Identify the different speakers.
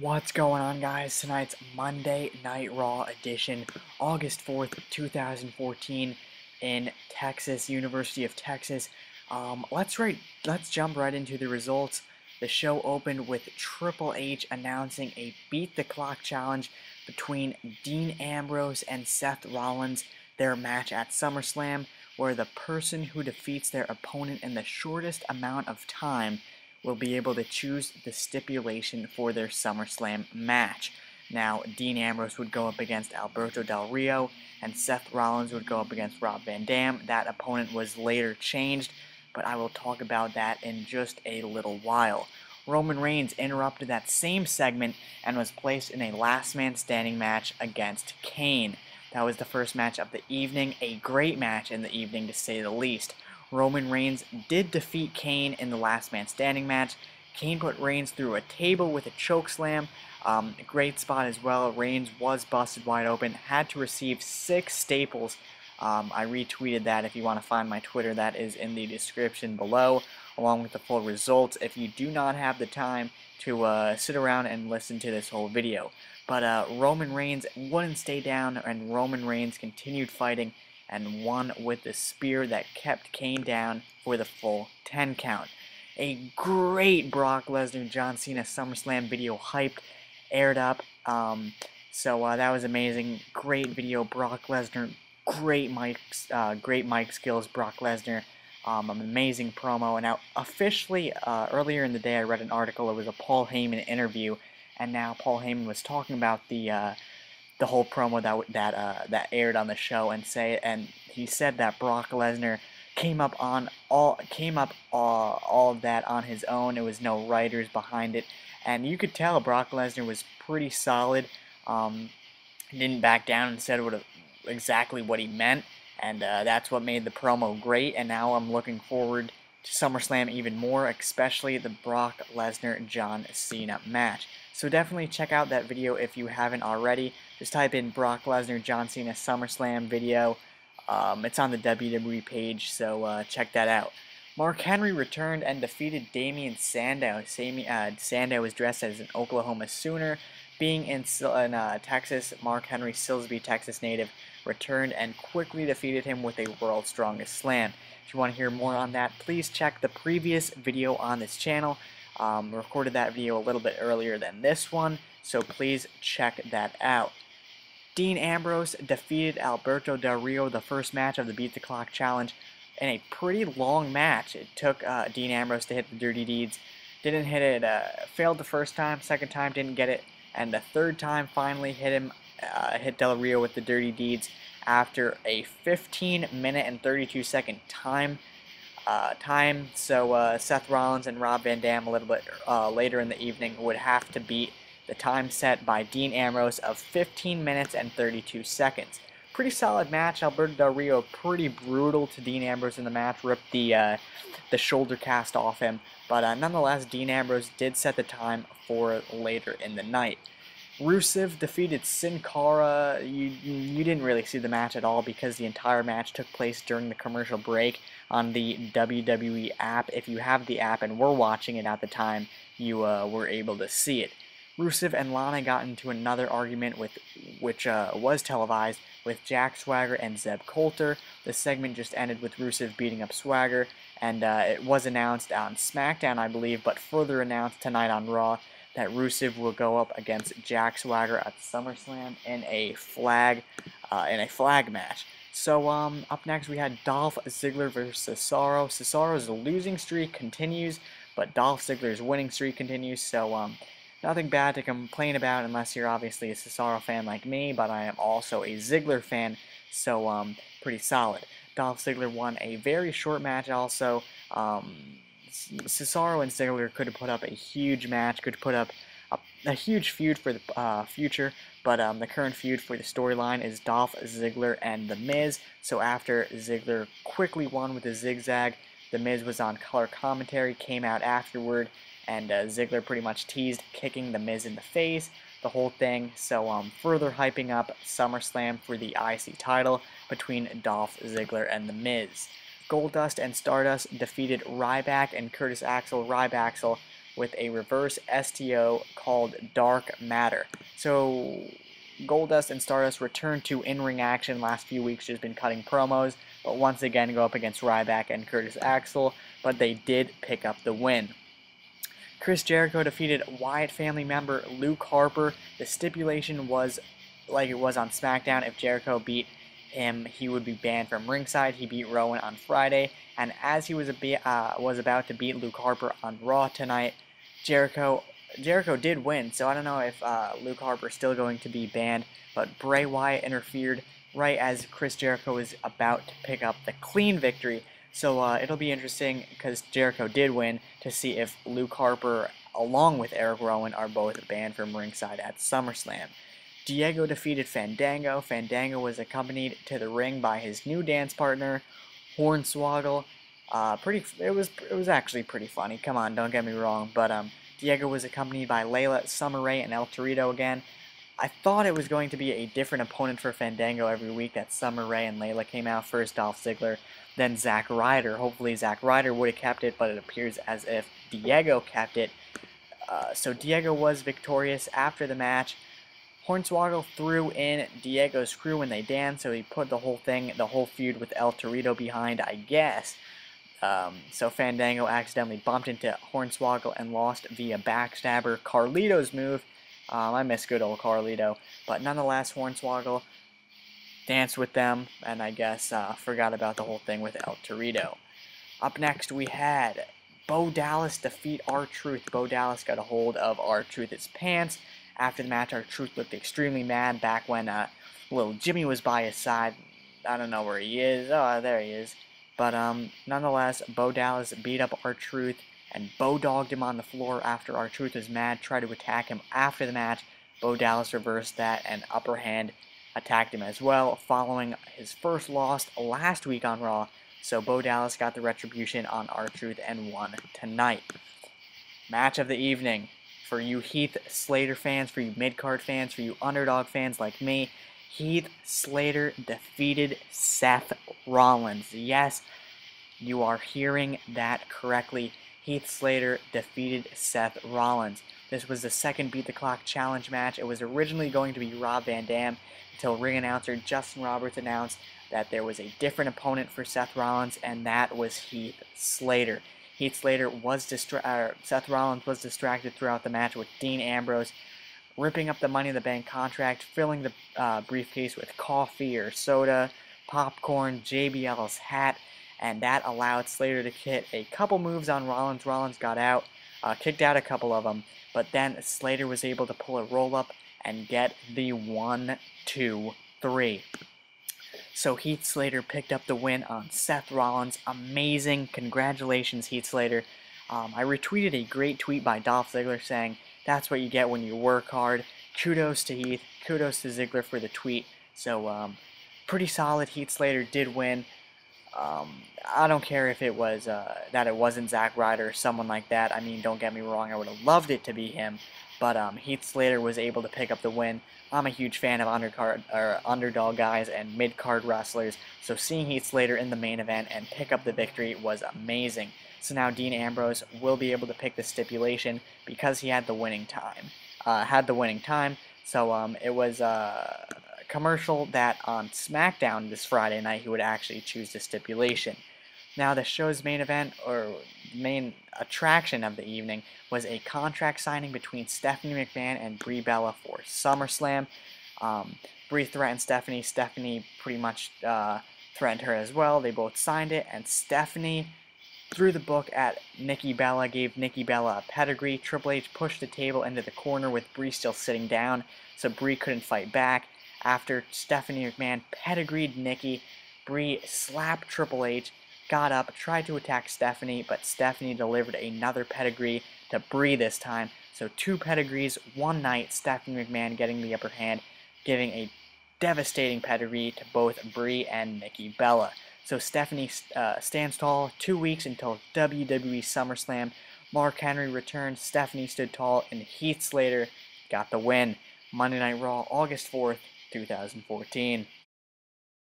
Speaker 1: What's going on, guys? Tonight's Monday Night Raw edition, August 4th, 2014 in Texas, University of Texas. Let's jump right into the results. The show opened with Triple H announcing a Beat the Clock challenge between Dean Ambrose and Seth Rollins, their match at SummerSlam, where the person who defeats their opponent in the shortest amount of time will be able to choose the stipulation for their SummerSlam match. Now, Dean Ambrose would go up against Alberto Del Rio, and Seth Rollins would go up against Rob Van Dam. That opponent was later changed, but I will talk about that in just a little while. Roman Reigns interrupted that same segment and was placed in a last man standing match against Kane. That was the first match of the evening, a great match in the evening to say the least. Roman Reigns did defeat Kane in the last man standing match. Kane put Reigns through a table with a chokeslam. A great spot as well. Reigns was busted wide open, had to receive 6 staples. I retweeted that. If you want to find my Twitter, that is in the description below, along with the full results, if you do not have the time to sit around and listen to this whole video. But Roman Reigns wouldn't stay down, and Roman Reigns continued fighting and won with the spear that kept Kane down for the full 10 count. A great Brock Lesnar John Cena SummerSlam video aired up. That was amazing. Great video, Brock Lesnar. Great mic skills, Brock Lesnar. An amazing promo. And now, officially, earlier in the day, I read an article. It was a Paul Heyman interview, and now Paul Heyman was talking about the whole promo that aired on the show, and he said that Brock Lesnar came up all of that on his own. It was no writers behind it, and you could tell Brock Lesnar was pretty solid. Didn't back down and said exactly what he meant, and that's what made the promo great. And now I'm looking forward to SummerSlam even more, especially the Brock Lesnar John Cena match. So definitely check out that video if you haven't already. Just type in Brock Lesnar John Cena SummerSlam video. It's on the WWE page, so check that out. Mark Henry returned and defeated Damien Sandow. Sandow was dressed as an Oklahoma Sooner. Being in Texas, Mark Henry, Silsbee, Texas native, returned and quickly defeated him with a World's Strongest Slam. If you want to hear more on that, please check the previous video on this channel. Recorded that video a little bit earlier than this one, so please check that out. Dean Ambrose defeated Alberto Del Rio, the first match of the Beat the Clock challenge, in a pretty long match. It took Dean Ambrose to hit the Dirty Deeds. Didn't hit it, failed the first time, second time didn't get it, and the third time finally hit Del Rio with the Dirty Deeds after a 15-minute and 32-second time. So Seth Rollins and Rob Van Dam a little bit later in the evening would have to beat the time set by Dean Ambrose of 15 minutes and 32 seconds. Pretty solid match. Alberto Del Rio pretty brutal to Dean Ambrose in the match, ripped the shoulder cast off him, but nonetheless Dean Ambrose did set the time for later in the night. Rusev defeated Sin Cara. You didn't really see the match at all because the entire match took place during the commercial break on the WWE app. If you have the app and were watching it at the time, you were able to see it. Rusev and Lana got into another argument which was televised with Jack Swagger and Zeb Coulter. The segment just ended with Rusev beating up Swagger, and it was announced on SmackDown, I believe, but further announced tonight on Raw that Rusev will go up against Jack Swagger at SummerSlam in a flag match. So up next we had Dolph Ziggler versus Cesaro. Cesaro's losing streak continues, but Dolph Ziggler's winning streak continues. So nothing bad to complain about unless you're obviously a Cesaro fan like me, but I am also a Ziggler fan, so pretty solid. Dolph Ziggler won a very short match also. Cesaro and Ziggler could have put up a huge match, could put up a huge feud for the future, but the current feud for the storyline is Dolph Ziggler and The Miz. So after Ziggler quickly won with a zigzag, The Miz was on color commentary, came out afterward, and Ziggler pretty much teased kicking The Miz in the face, the whole thing. So further hyping up SummerSlam for the IC title between Dolph Ziggler and The Miz. Goldust and Stardust defeated Ryback and Curtis Axel. Ryback with a reverse STO called Dark Matter. So Goldust and Stardust returned to in-ring action last few weeks, just been cutting promos, but once again go up against Ryback and Curtis Axel, but they did pick up the win. Chris Jericho defeated Wyatt family member Luke Harper. The stipulation was like it was on SmackDown. If Jericho beat him, he would be banned from ringside. He beat Rowan on Friday, and as he was about to beat Luke Harper on Raw tonight, Jericho did win. So I don't know if Luke Harper is still going to be banned, but Bray Wyatt interfered right as Chris Jericho was about to pick up the clean victory. So it'll be interesting, because Jericho did win, to see if Luke Harper, along with Eric Rowan, are both banned from ringside at SummerSlam. Diego defeated Fandango. Fandango was accompanied to the ring by his new dance partner, Hornswoggle. It was actually pretty funny. Come on, don't get me wrong. But Diego was accompanied by Layla, Summer Rae, and El Torito again. I thought it was going to be a different opponent for Fandango every week, that Summer Rae and Layla came out. First Dolph Ziggler, then Zack Ryder. Hopefully Zack Ryder would have kept it, but it appears as if Diego kept it. So Diego was victorious after the match. Hornswoggle threw in Diego's crew when they danced, so he put the whole feud with El Torito behind, I guess. So Fandango accidentally bumped into Hornswoggle and lost via backstabber. Carlito's move. I miss good old Carlito. But nonetheless, Hornswoggle danced with them, and I guess forgot about the whole thing with El Torito. Up next, we had Bo Dallas defeat R-Truth. Bo Dallas got a hold of R-Truth's pants. After the match, R-Truth looked extremely mad back when little Jimmy was by his side. I don't know where he is. Oh, there he is. But nonetheless, Bo Dallas beat up R-Truth and Bo-dogged him on the floor after R-Truth was mad, tried to attack him after the match. Bo Dallas reversed that and upper hand attacked him as well, following his first loss last week on Raw. So Bo Dallas got the retribution on R-Truth and won tonight. Match of the evening. For you Heath Slater fans, for you mid-card fans, for you underdog fans like me, Heath Slater defeated Seth Rollins. Yes, you are hearing that correctly. Heath Slater defeated Seth Rollins. This was the second Beat the Clock Challenge match. It was originally going to be Rob Van Dam until ring announcer Justin Roberts announced that there was a different opponent for Seth Rollins, and that was Heath Slater. Seth Rollins was distracted throughout the match with Dean Ambrose ripping up the Money in the Bank contract, filling the briefcase with coffee or soda, popcorn, JBL's hat, and that allowed Slater to hit a couple moves on Rollins. Rollins got out, kicked out a couple of them, but then Slater was able to pull a roll-up and get the 1, 2, 3. So Heath Slater picked up the win on Seth Rollins. Amazing. Congratulations, Heath Slater. I retweeted a great tweet by Dolph Ziggler saying, "That's what you get when you work hard." Kudos to Heath. Kudos to Ziggler for the tweet. So pretty solid. Heath Slater did win. I don't care if it was that it wasn't Zack Ryder or someone like that. I mean, don't get me wrong, I would have loved it to be him, but Heath Slater was able to pick up the win. I'm a huge fan of underdog guys and mid-card wrestlers, so seeing Heath Slater in the main event and pick up the victory was amazing. So now Dean Ambrose will be able to pick the stipulation because he had the winning time. So it was commercial that on SmackDown this Friday night he would actually choose the stipulation. Now the show's main event, or main attraction of the evening, was a contract signing between Stephanie McMahon and Brie Bella for SummerSlam. Brie threatened Stephanie. Stephanie pretty much threatened her as well. They both signed it, and Stephanie threw the book at Nikki Bella, gave Nikki Bella a pedigree. Triple H pushed the table into the corner with Brie still sitting down, so Brie couldn't fight back. After Stephanie McMahon pedigreed Nikki, Brie slapped Triple H, got up, tried to attack Stephanie, but Stephanie delivered another pedigree to Brie this time. So 2 pedigrees, one night, Stephanie McMahon getting the upper hand, giving a devastating pedigree to both Brie and Nikki Bella. So Stephanie stands tall 2 weeks until WWE SummerSlam. Mark Henry returned, Stephanie stood tall, and Heath Slater got the win. Monday Night Raw, August 4th, 2014.